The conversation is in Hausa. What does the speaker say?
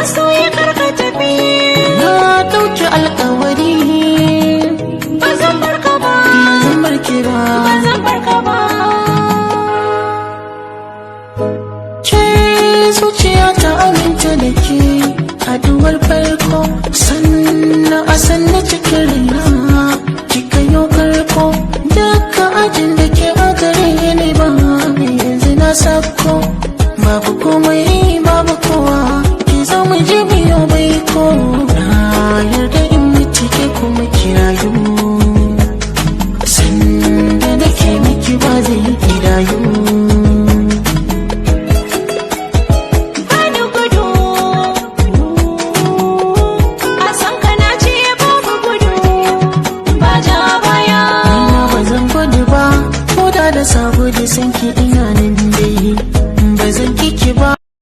masoyi karka tafi. Na ɗauki alƙawari Ba zan barka ba, ba zan barke ba. ba zan barka ba. Ke zuciya ta aminta da ke haduwar farko, sannan a sanna cikin raina kika yi karko. Daga ajin da ke a gare ni ba yanzu na sako, babu komai babu kowa ki zo mu je biyo bai ko.